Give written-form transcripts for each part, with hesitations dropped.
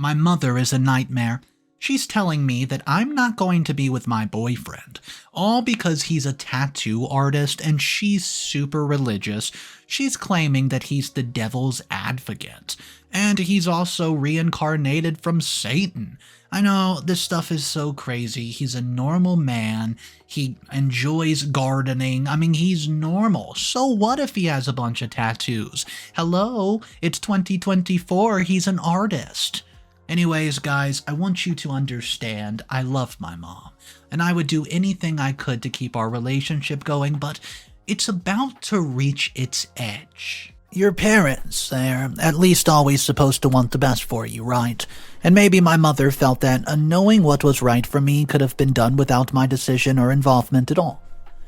My mother is a nightmare. She's telling me that I'm not going to be with my boyfriend, all because he's a tattoo artist and she's super religious. She's claiming that he's the devil's advocate, and he's also reincarnated from Satan. I know, this stuff is so crazy. He's a normal man. He enjoys gardening. I mean, he's normal. So what if he has a bunch of tattoos? Hello, it's 2024. He's an artist. Anyways, guys, I want you to understand I love my mom, and I would do anything I could to keep our relationship going, but it's about to reach its edge. Your parents, they're at least always supposed to want the best for you, right? And maybe my mother felt that knowing what was right for me could have been done without my decision or involvement at all.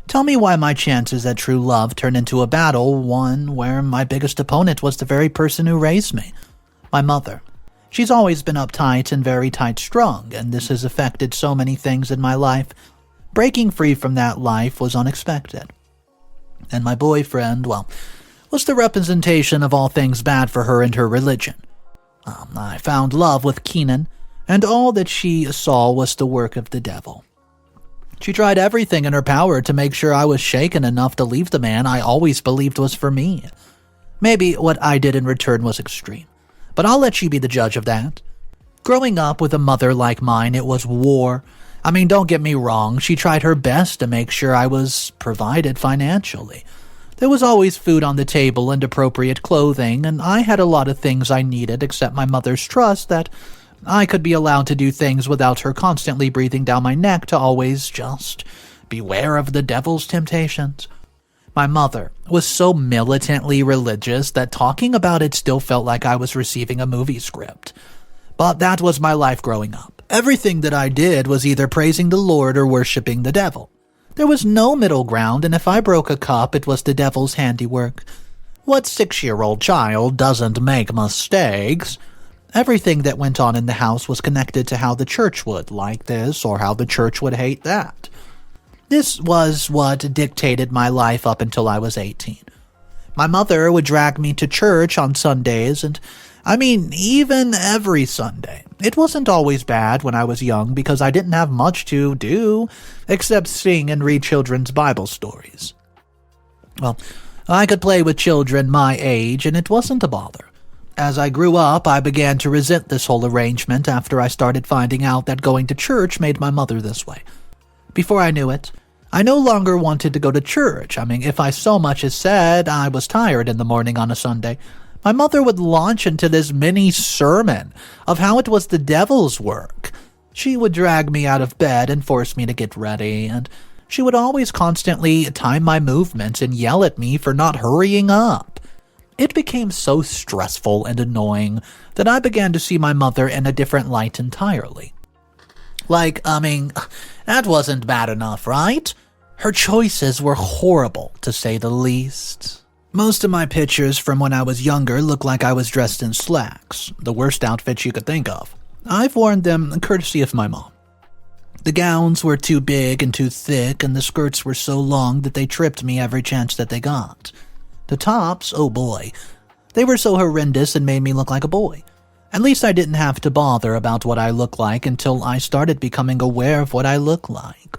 Tell me why my chances at true love turned into a battle, one where my biggest opponent was the very person who raised me, my mother. She's always been uptight and very tight-strung, and this has affected so many things in my life. Breaking free from that life was unexpected. And my boyfriend, well, was the representation of all things bad for her and her religion. I found love with Keenan, and all that she saw was the work of the devil. She tried everything in her power to make sure I was shaken enough to leave the man I always believed was for me. Maybe what I did in return was extreme, but I'll let you be the judge of that. Growing up with a mother like mine, it was war. I mean, don't get me wrong, she tried her best to make sure I was provided financially. There was always food on the table and appropriate clothing, and I had a lot of things I needed except my mother's trust that I could be allowed to do things without her constantly breathing down my neck to always just beware of the devil's temptations. My mother was so militantly religious that talking about it still felt like I was receiving a movie script. But that was my life growing up. Everything that I did was either praising the Lord or worshiping the devil. There was no middle ground, and if I broke a cup, it was the devil's handiwork. What 6-year-old child doesn't make mistakes? Everything that went on in the house was connected to how the church would like this or how the church would hate that. This was what dictated my life up until I was 18. My mother would drag me to church on Sundays, and I mean, even every Sunday. It wasn't always bad when I was young because I didn't have much to do except sing and read children's Bible stories. Well, I could play with children my age, and it wasn't a bother. As I grew up, I began to resent this whole arrangement after I started finding out that going to church made my mother this way. Before I knew it, I no longer wanted to go to church. I mean, if I so much as said I was tired in the morning on a Sunday, my mother would launch into this mini sermon of how it was the devil's work. She would drag me out of bed and force me to get ready, and she would always constantly time my movements and yell at me for not hurrying up. It became so stressful and annoying that I began to see my mother in a different light entirely. That wasn't bad enough, right? Her choices were horrible, to say the least. Most of my pictures from when I was younger look like I was dressed in slacks, the worst outfits you could think of. I've worn them courtesy of my mom. The gowns were too big and too thick, and the skirts were so long that they tripped me every chance that they got. The tops, oh boy, they were so horrendous and made me look like a boy. At least I didn't have to bother about what I looked like until I started becoming aware of what I looked like.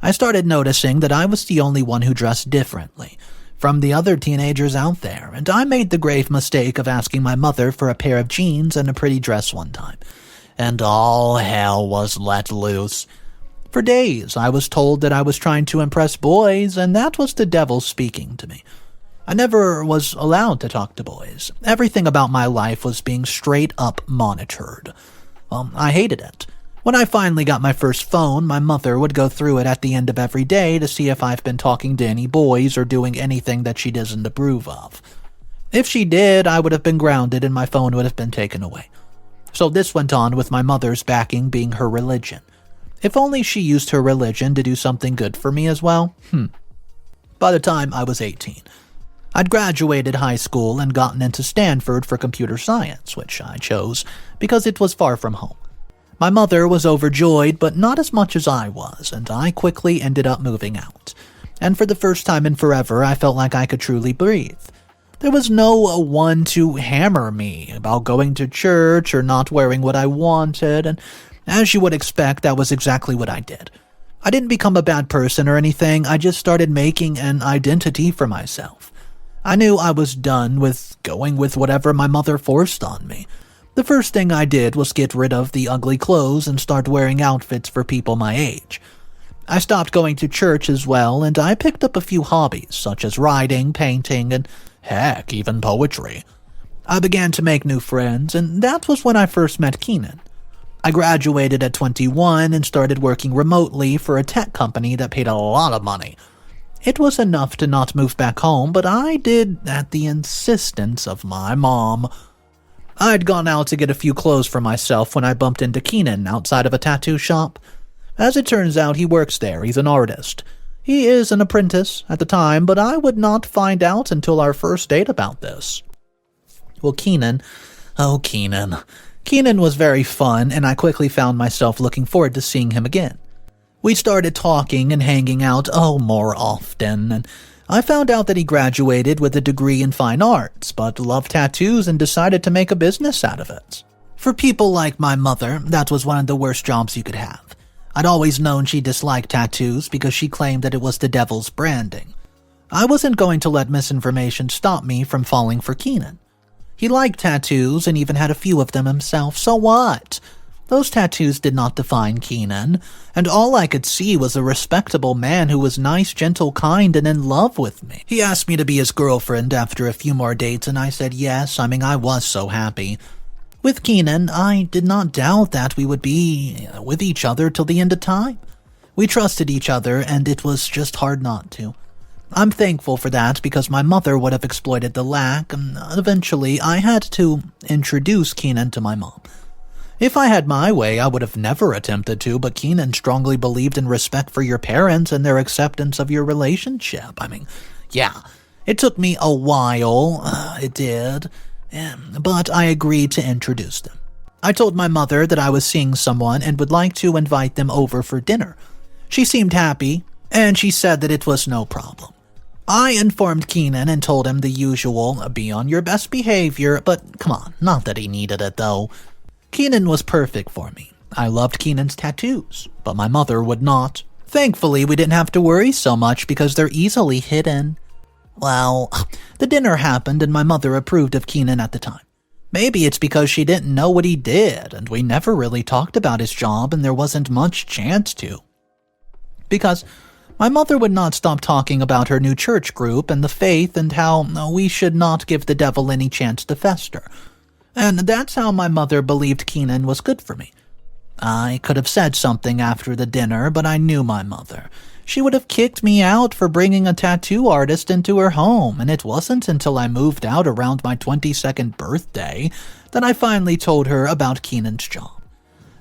I started noticing that I was the only one who dressed differently from the other teenagers out there, and I made the grave mistake of asking my mother for a pair of jeans and a pretty dress one time. And all hell was let loose. For days, I was told that I was trying to impress boys, and that was the devil speaking to me. I never was allowed to talk to boys. Everything about my life was being straight up monitored. Well, I hated it. When I finally got my first phone, my mother would go through it at the end of every day to see if I've been talking to any boys or doing anything that she doesn't approve of. If she did, I would have been grounded and my phone would have been taken away. So this went on with my mother's backing being her religion. If only she used her religion to do something good for me as well. By the time I was 18, I'd graduated high school and gotten into Stanford for computer science, which I chose because it was far from home. My mother was overjoyed, but not as much as I was, and I quickly ended up moving out. And for the first time in forever, I felt like I could truly breathe. There was no one to hammer me about going to church or not wearing what I wanted, and as you would expect, that was exactly what I did. I didn't become a bad person or anything, I just started making an identity for myself. I knew I was done with going with whatever my mother forced on me. The first thing I did was get rid of the ugly clothes and start wearing outfits for people my age. I stopped going to church as well, and I picked up a few hobbies, such as writing, painting, and heck, even poetry. I began to make new friends, and that was when I first met Keenan. I graduated at 21 and started working remotely for a tech company that paid a lot of money. It was enough to not move back home, but I did at the insistence of my mom. I'd gone out to get a few clothes for myself when I bumped into Keenan outside of a tattoo shop. As it turns out, he works there. He's an artist. He is an apprentice at the time, but I would not find out until our first date about this. Well, Keenan was very fun, and I quickly found myself looking forward to seeing him again. We started talking and hanging out more often, and I found out that he graduated with a degree in fine arts, but loved tattoos and decided to make a business out of it. For people like my mother, that was one of the worst jobs you could have. I'd always known she disliked tattoos because she claimed that it was the devil's branding. I wasn't going to let misinformation stop me from falling for Keenan. He liked tattoos and even had a few of them himself, so what? Those tattoos did not define Keenan, and all I could see was a respectable man who was nice, gentle, kind, and in love with me. He asked me to be his girlfriend after a few more dates, and I said yes. I was so happy. With Keenan, I did not doubt that we would be with each other till the end of time. We trusted each other, and it was just hard not to. I'm thankful for that because my mother would have exploited the lack, and eventually I had to introduce Keenan to my mom. If I had my way, I would have never attempted to, but Keenan strongly believed in respect for your parents and their acceptance of your relationship. It took me a while, it did, but I agreed to introduce them. I told my mother that I was seeing someone and would like to invite them over for dinner. She seemed happy, and she said that it was no problem. I informed Keenan and told him the usual, be on your best behavior, but come on, not that he needed it though. Keenan was perfect for me. I loved Keenan's tattoos, but my mother would not. Thankfully, we didn't have to worry so much because they're easily hidden. Well, the dinner happened and my mother approved of Keenan at the time. Maybe it's because she didn't know what he did, and we never really talked about his job and there wasn't much chance to. Because my mother would not stop talking about her new church group and the faith and how we should not give the devil any chance to fester. And that's how my mother believed Keenan was good for me. I could have said something after the dinner, but I knew my mother. She would have kicked me out for bringing a tattoo artist into her home, and it wasn't until I moved out around my 22nd birthday that I finally told her about Keenan's job.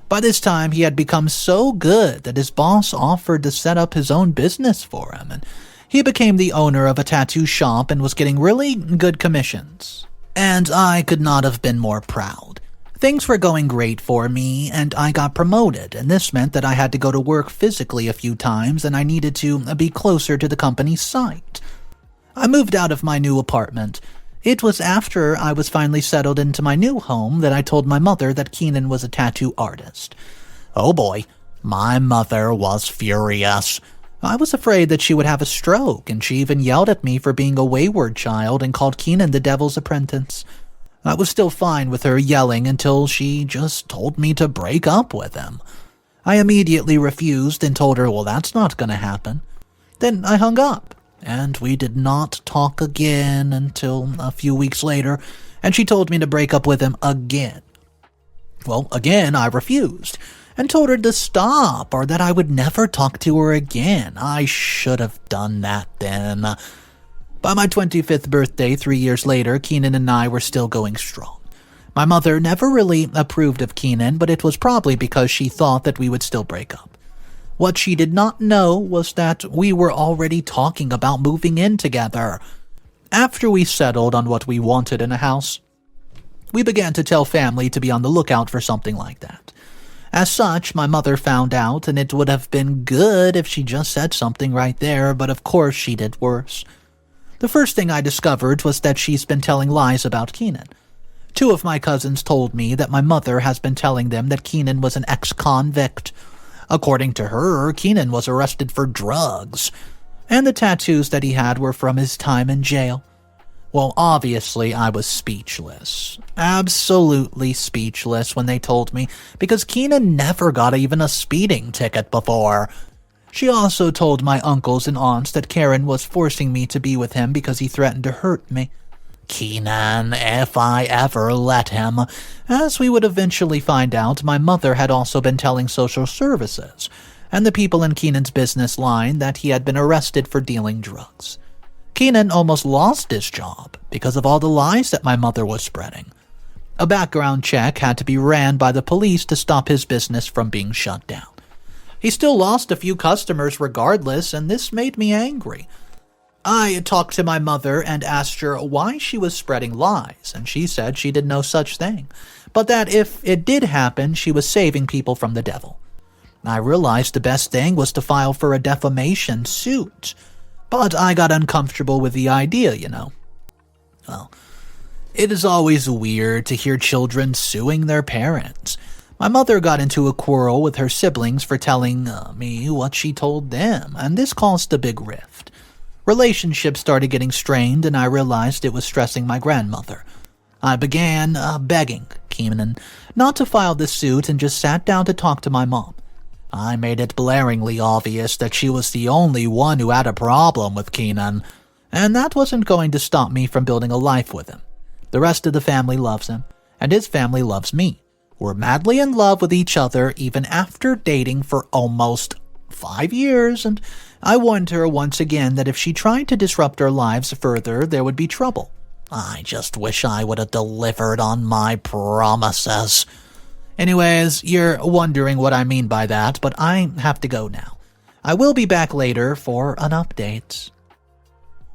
By this time, he had become so good that his boss offered to set up his own business for him, and he became the owner of a tattoo shop and was getting really good commissions. And I could not have been more proud. Things were going great for me, and I got promoted, and this meant that I had to go to work physically a few times, and I needed to be closer to the company's site. I moved out of my new apartment. It was after I was finally settled into my new home that I told my mother that Keenan was a tattoo artist. Oh boy, my mother was furious. I was afraid that she would have a stroke, and she even yelled at me for being a wayward child and called Keenan the devil's apprentice. I was still fine with her yelling until she just told me to break up with him. I immediately refused and told her, well, that's not going to happen. Then I hung up, and we did not talk again until a few weeks later, and she told me to break up with him again. Well, again, I refused, and told her to stop, or that I would never talk to her again. I should have done that then. By my 25th birthday, 3 years later, Keenan and I were still going strong. My mother never really approved of Keenan, but it was probably because she thought that we would still break up. What she did not know was that we were already talking about moving in together. After we settled on what we wanted in a house, we began to tell family to be on the lookout for something like that. As such, my mother found out, and it would have been good if she just said something right there, but of course she did worse. The first thing I discovered was that she's been telling lies about Keenan. 2 of my cousins told me that my mother has been telling them that Keenan was an ex-convict. According to her, Keenan was arrested for drugs, and the tattoos that he had were from his time in jail. Well, obviously, I was speechless. Absolutely speechless when they told me, because Keenan never got even a speeding ticket before. She also told my uncles and aunts that Karen was forcing me to be with him because he threatened to hurt me. Keenan, if I ever let him. As we would eventually find out, my mother had also been telling social services and the people in Keenan's business line that he had been arrested for dealing drugs. Keenan almost lost his job because of all the lies that my mother was spreading. A background check had to be ran by the police to stop his business from being shut down. He still lost a few customers regardless, and this made me angry. I talked to my mother and asked her why she was spreading lies, and she said she did no such thing, but that if it did happen, she was saving people from the devil. I realized the best thing was to file for a defamation suit, but I got uncomfortable with the idea, Well, it is always weird to hear children suing their parents. My mother got into a quarrel with her siblings for telling me what she told them, and this caused a big rift. Relationships started getting strained, and I realized it was stressing my grandmother. I began begging Keenan not to file the suit and just sat down to talk to my mom. I made it blaringly obvious that she was the only one who had a problem with Keenan, and that wasn't going to stop me from building a life with him. The rest of the family loves him, and his family loves me. We're madly in love with each other even after dating for almost 5 years, and I warned her once again that if she tried to disrupt our lives further, there would be trouble. I just wish I would have delivered on my promises. Anyways, you're wondering what I mean by that, but I have to go now. I will be back later for an update.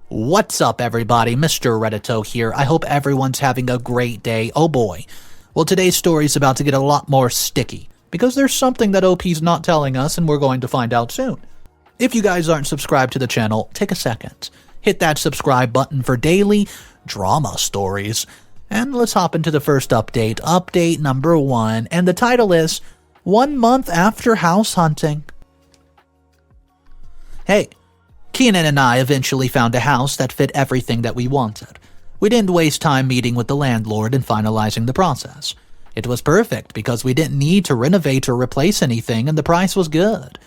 What's up, everybody? Mr. Reddito here. I hope everyone's having a great day. Oh boy. Well, today's story is about to get a lot more sticky, because there's something that OP's not telling us, and we're going to find out soon. If you guys aren't subscribed to the channel, take a second. Hit that subscribe button for daily drama stories. And let's hop into the first update, update number 1, and the title is 1 month after house hunting. Hey, Keenan and I eventually found a house that fit everything that we wanted. We didn't waste time meeting with the landlord and finalizing the process. It was perfect because we didn't need to renovate or replace anything, and the price was good.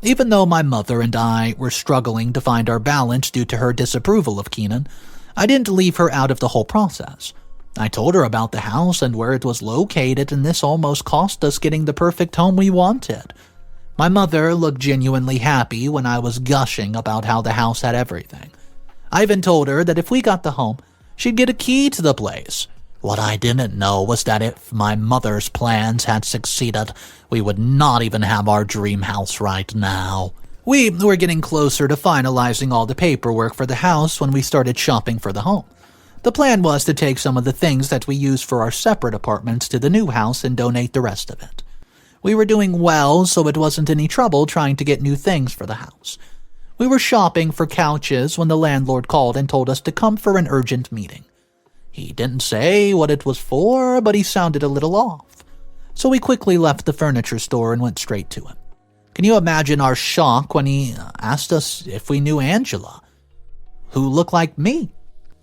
Even though my mother and I were struggling to find our balance due to her disapproval of Keenan, I didn't leave her out of the whole process. I told her about the house and where it was located, and this almost cost us getting the perfect home we wanted. My mother looked genuinely happy when I was gushing about how the house had everything. I even told her that if we got the home, she'd get a key to the place. What I didn't know was that if my mother's plans had succeeded, we would not even have our dream house right now. We were getting closer to finalizing all the paperwork for the house when we started shopping for the home. The plan was to take some of the things that we used for our separate apartments to the new house and donate the rest of it. We were doing well, so it wasn't any trouble trying to get new things for the house. We were shopping for couches when the landlord called and told us to come for an urgent meeting. He didn't say what it was for, but he sounded a little off. So we quickly left the furniture store and went straight to him. Can you imagine our shock when he asked us if we knew Angela, who looked like me?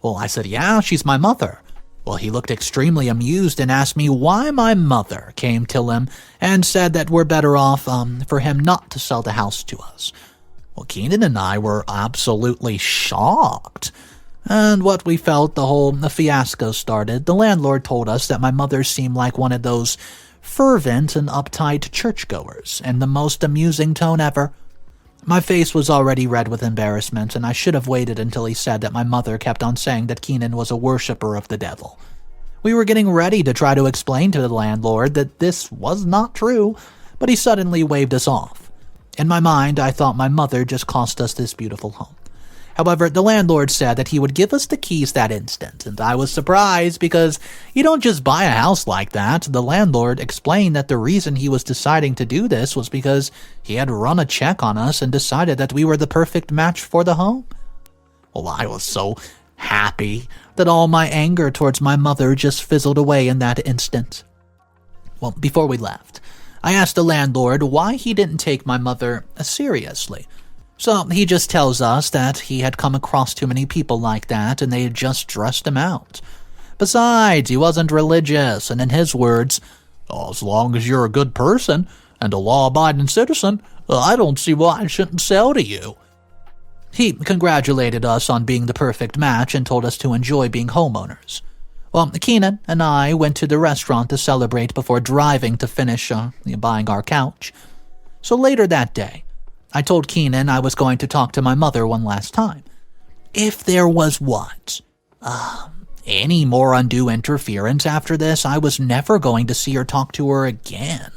Well, I said, yeah, she's my mother. Well, he looked extremely amused and asked me why my mother came to him and said that we're better off for him not to sell the house to us. Well, Keenan and I were absolutely shocked. And what we felt the whole fiasco started, the landlord told us that my mother seemed like one of those fervent and uptight churchgoers, in the most amusing tone ever. My face was already red with embarrassment, and I should have waited until he said that my mother kept on saying that Keenan was a worshiper of the devil. We were getting ready to try to explain to the landlord that this was not true, but he suddenly waved us off. In my mind, I thought my mother just cost us this beautiful home. However, the landlord said that he would give us the keys that instant, and I was surprised because you don't just buy a house like that. The landlord explained that the reason he was deciding to do this was because he had run a check on us and decided that we were the perfect match for the home. Well, I was so happy that all my anger towards my mother just fizzled away in that instant. Well, before we left, I asked the landlord why he didn't take my mother seriously. So he just tells us that he had come across too many people like that and they had just dressed him out. Besides, he wasn't religious, and in his words, as long as you're a good person and a law-abiding citizen, I don't see why I shouldn't sell to you. He congratulated us on being the perfect match and told us to enjoy being homeowners. Well, Keenan and I went to the restaurant to celebrate before driving to finish buying our couch. So later that day, I told Keenan I was going to talk to my mother one last time. If there was any more undue interference after this, I was never going to see or talk to her again.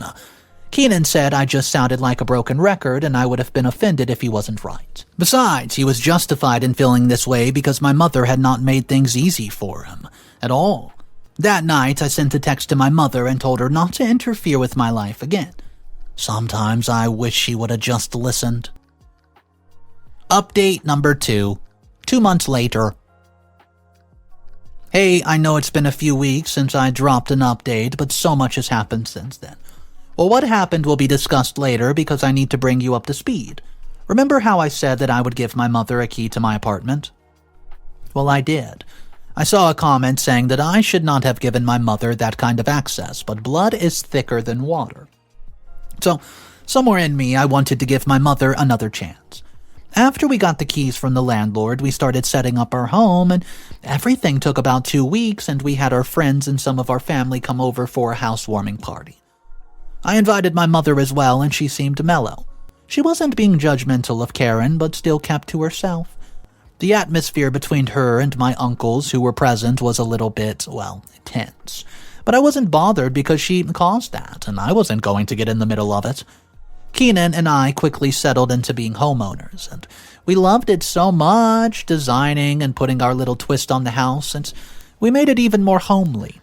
Keenan said I just sounded like a broken record and I would have been offended if he wasn't right. Besides, he was justified in feeling this way because my mother had not made things easy for him at all. That night, I sent a text to my mother and told her not to interfere with my life again. Sometimes I wish she would have just listened. Update number 2. 2 months later. Hey, I know it's been a few weeks since I dropped an update, but so much has happened since then. Well, what happened will be discussed later because I need to bring you up to speed. Remember how I said that I would give my mother a key to my apartment? Well, I did. I saw a comment saying that I should not have given my mother that kind of access, but blood is thicker than water. So, somewhere in me, I wanted to give my mother another chance. After we got the keys from the landlord, we started setting up our home, and everything took about 2 weeks, and we had our friends and some of our family come over for a housewarming party. I invited my mother as well, and she seemed mellow. She wasn't being judgmental of Karen, but still kept to herself. The atmosphere between her and my uncles who were present was a little bit, tense. But I wasn't bothered because she caused that, and I wasn't going to get in the middle of it. Keenan and I quickly settled into being homeowners, and we loved it so much, designing and putting our little twist on the house, and we made it even more homely.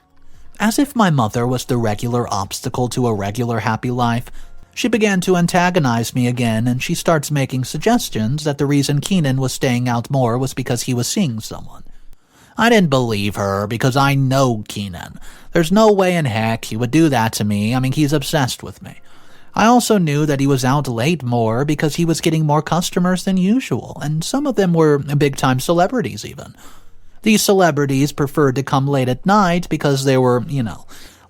As if my mother was the regular obstacle to a regular happy life, she began to antagonize me again, and she starts making suggestions that the reason Keenan was staying out more was because he was seeing someone. I didn't believe her because I know Keenan. There's no way in heck he would do that to me. He's obsessed with me. I also knew that he was out late more because he was getting more customers than usual, and some of them were big-time celebrities even. These celebrities preferred to come late at night because they were,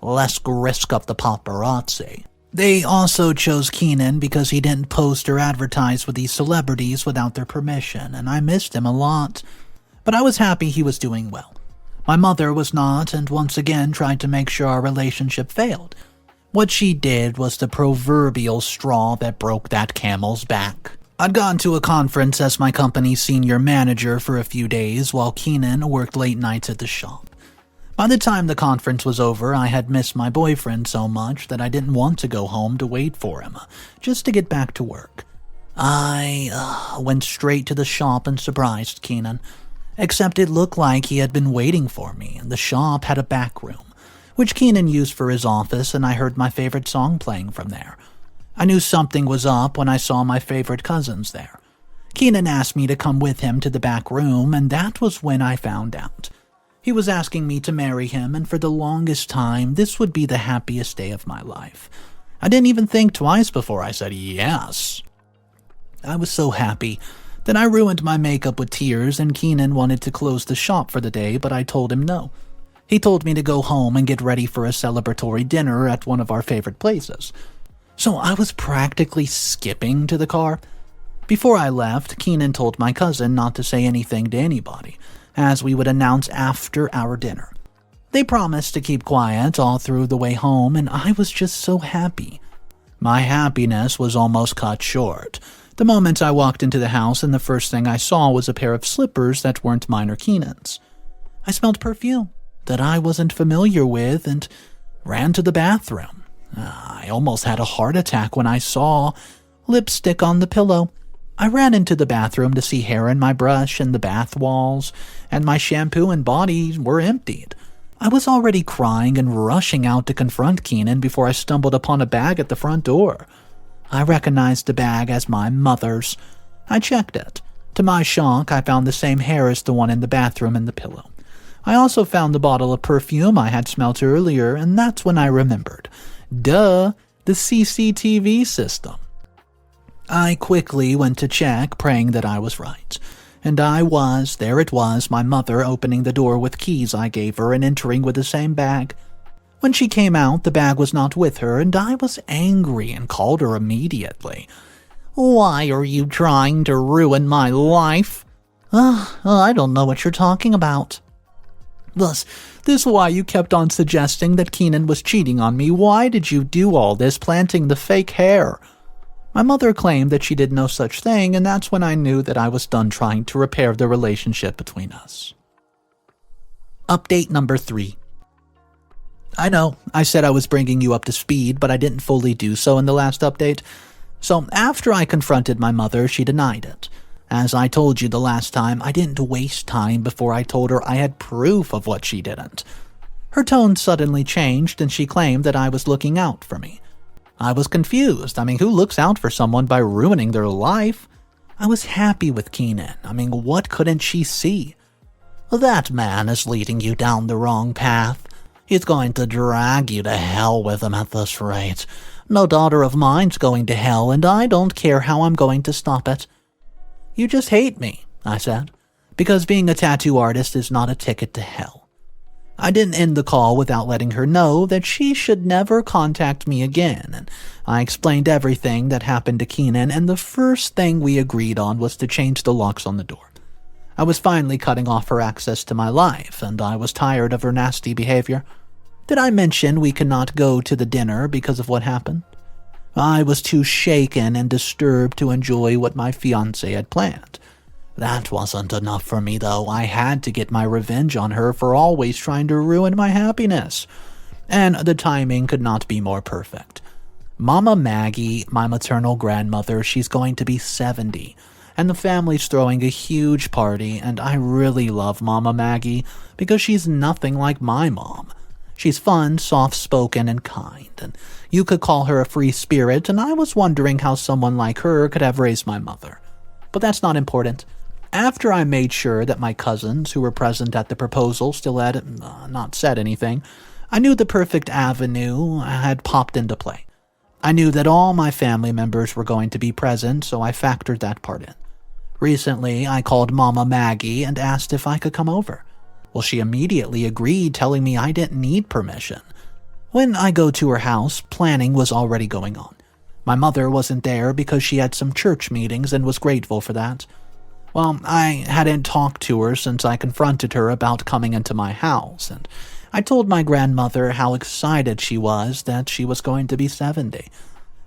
less risk of the paparazzi. They also chose Keenan because he didn't post or advertise with these celebrities without their permission, and I missed him a lot. But I was happy he was doing well. My mother was not, and once again tried to make sure our relationship failed. What she did was the proverbial straw that broke that camel's back. I'd gone to a conference as my company's senior manager for a few days while Keenan worked late nights at the shop. By the time the conference was over, I had missed my boyfriend so much that I didn't want to go home to wait for him, just to get back to work. I went straight to the shop and surprised Keenan, except it looked like he had been waiting for me, and the shop had a back room, which Keenan used for his office, and I heard my favorite song playing from there. I knew something was up when I saw my favorite cousins there. Keenan asked me to come with him to the back room, and that was when I found out. He was asking me to marry him, and for the longest time, this would be the happiest day of my life. I didn't even think twice before I said yes. I was so happy that I ruined my makeup with tears, and Keenan wanted to close the shop for the day, but I told him no. He told me to go home and get ready for a celebratory dinner at one of our favorite places. So I was practically skipping to the car. Before I left, Keenan told my cousin not to say anything to anybody, as we would announce after our dinner. They promised to keep quiet all through the way home, and I was just so happy. My happiness was almost cut short the moment I walked into the house, and the first thing I saw was a pair of slippers that weren't mine or Keenan's. I smelled perfume that I wasn't familiar with and ran to the bathroom. I almost had a heart attack when I saw lipstick on the pillow. I ran into the bathroom to see hair in my brush and the bath walls, and my shampoo and body were emptied. I was already crying and rushing out to confront Keenan before I stumbled upon a bag at the front door. I recognized the bag as my mother's. I checked it, To my shock, I found the same hair as the one in the bathroom in the pillow. I also found the bottle of perfume I had smelt earlier, and that's when I remembered. Duh, the CCTV system. I quickly went to check, praying that I was right. And I was. There it was, my mother opening the door with keys I gave her and entering with the same bag. When she came out, the bag was not with her, and I was angry and called her immediately. "Why are you trying to ruin my life?" I don't know what you're talking about." "This is why you kept on suggesting that Keenan was cheating on me. Why did you do all this, planting the fake hair?" My mother claimed that she did no such thing, and that's when I knew that I was done trying to repair the relationship between us. Update number 3. I know, I said I was bringing you up to speed, but I didn't fully do so in the last update. So after I confronted my mother, she denied it. As I told you the last time, I didn't waste time before I told her I had proof of what she didn't. Her tone suddenly changed, and she claimed that I was looking out for me. I was confused. Who looks out for someone by ruining their life? I was happy with Keenan. What couldn't she see? "That man is leading you down the wrong path. He's going to drag you to hell with him at this rate. No daughter of mine's going to hell, and I don't care how I'm going to stop it." "You just hate me," I said, "because being a tattoo artist is not a ticket to hell." I didn't end the call without letting her know that she should never contact me again, and I explained everything that happened to Keenan, and the first thing we agreed on was to change the locks on the door. I was finally cutting off her access to my life, and I was tired of her nasty behavior. Did I mention we could not go to the dinner because of what happened? I was too shaken and disturbed to enjoy what my fiancé had planned. That wasn't enough for me, though. I had to get my revenge on her for always trying to ruin my happiness. And the timing could not be more perfect. Mama Maggie, my maternal grandmother, she's going to be 70, and the family's throwing a huge party, and I really love Mama Maggie because she's nothing like my mom. She's fun, soft-spoken, and kind, and you could call her a free spirit, and I was wondering how someone like her could have raised my mother. But that's not important. After I made sure that my cousins who were present at the proposal still had not said anything, I knew the perfect avenue had popped into play. I knew that all my family members were going to be present, so I factored that part in. Recently, I called Mama Maggie and asked if I could come over. Well, she immediately agreed, telling me I didn't need permission. When I go to her house, planning was already going on. My mother wasn't there because she had some church meetings and was grateful for that. Well, I hadn't talked to her since I confronted her about coming into my house, and I told my grandmother how excited she was that she was going to be 70.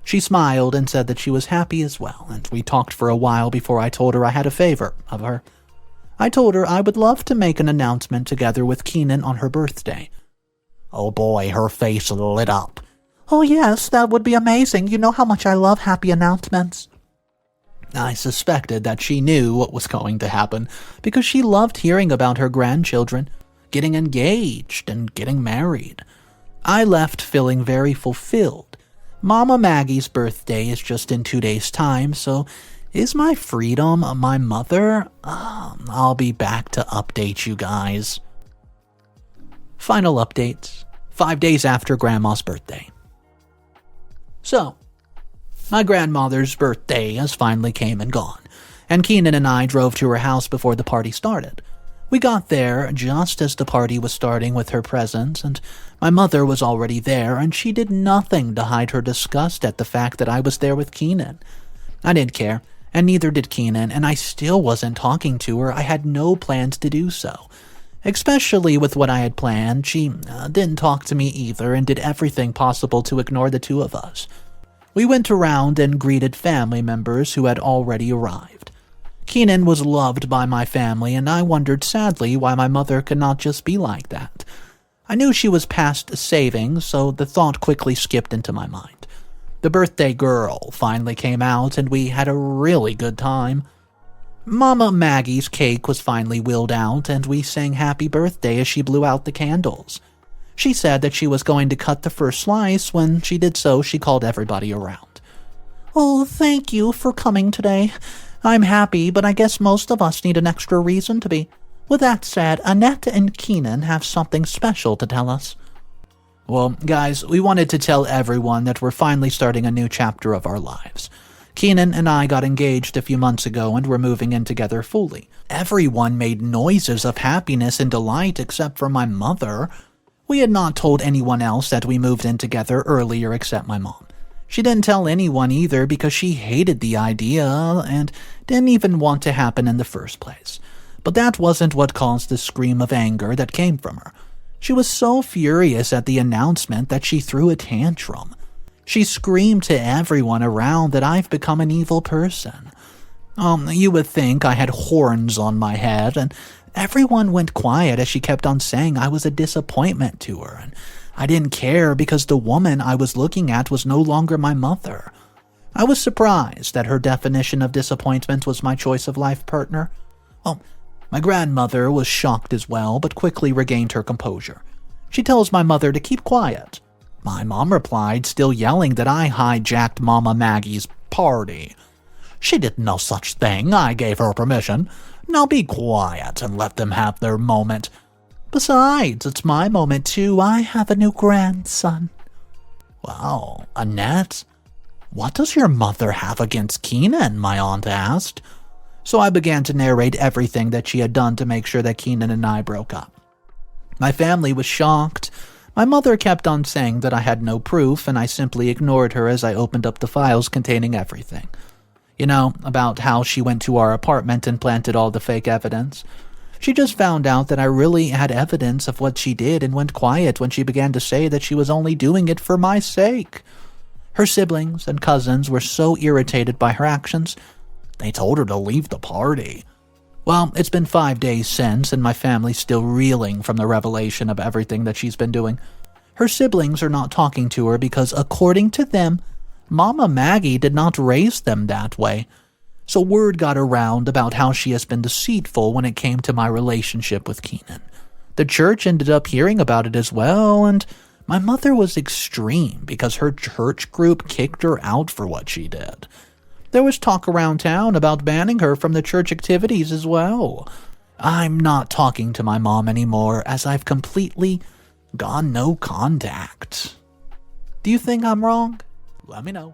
She smiled and said that she was happy as well, and we talked for a while before I told her I had a favor of her. I told her I would love to make an announcement together with Keenan on her birthday. Oh boy, her face lit up. "Oh yes, that would be amazing. You know how much I love happy announcements." I suspected that she knew what was going to happen because she loved hearing about her grandchildren, getting engaged and getting married. I left feeling very fulfilled. Mama Maggie's birthday is just in 2 days' time, so is my freedom my mother? I'll be back to update you guys. Final updates, 5 days after Grandma's birthday. So, my grandmother's birthday has finally came and gone, and Keenan and I drove to her house before the party started. We got there just as the party was starting with her presents, and my mother was already there, and she did nothing to hide her disgust at the fact that I was there with Keenan. I didn't care, and neither did Keenan, and I still wasn't talking to her. I had no plans to do so. Especially with what I had planned, she didn't talk to me either and did everything possible to ignore the two of us. We went around and greeted family members who had already arrived. Keenan was loved by my family, and I wondered sadly why my mother could not just be like that. I knew she was past saving, so the thought quickly skipped into my mind. The birthday girl finally came out, and we had a really good time. Mama Maggie's cake was finally wheeled out, and we sang happy birthday as she blew out the candles. She said that she was going to cut the first slice. When she did so, she called everybody around. "Oh, thank you for coming today. I'm happy, but I guess most of us need an extra reason to be. With that said, Annette and Keenan have something special to tell us. Well, guys, we wanted to tell everyone that we're finally starting a new chapter of our lives. Keenan and I got engaged a few months ago and we're moving in together fully. Everyone made noises of happiness and delight except for my mother. We had not told anyone else that we moved in together earlier except my mom. She didn't tell anyone either because she hated the idea and didn't even want to happen in the first place. But that wasn't what caused the scream of anger that came from her. She was so furious at the announcement that she threw a tantrum. She screamed to everyone around that I've become an evil person. You would think I had horns on my head, and everyone went quiet as she kept on saying I was a disappointment to her, and I didn't care because the woman I was looking at was no longer my mother. I was surprised that her definition of disappointment was my choice of life partner. My grandmother was shocked as well, but quickly regained her composure. She tells my mother to keep quiet. My mom replied, still yelling that I hijacked Mama Maggie's party. She did no such thing. I gave her permission. Now be quiet and let them have their moment. Besides, it's my moment too. I have a new grandson. Wow, Annette, what does your mother have against Keenan? My aunt asked. So I began to narrate everything that she had done to make sure that Keenan and I broke up. My family was shocked. My mother kept on saying that I had no proof, and I simply ignored her as I opened up the files containing everything. You know, about how she went to our apartment and planted all the fake evidence. She just found out that I really had evidence of what she did and went quiet when she began to say that she was only doing it for my sake. Her siblings and cousins were so irritated by her actions, they told her to leave the party. Well, it's been 5 days since, and my family's still reeling from the revelation of everything that she's been doing. Her siblings are not talking to her because, according to them, Mama Maggie did not raise them that way. So word got around about how she has been deceitful when it came to my relationship with Keenan. The church ended up hearing about it as well, and my mother was extreme because her church group kicked her out for what she did. There was talk around town about banning her from the church activities as well. I'm not talking to my mom anymore as I've completely gone no contact. Do you think I'm wrong? Let me know.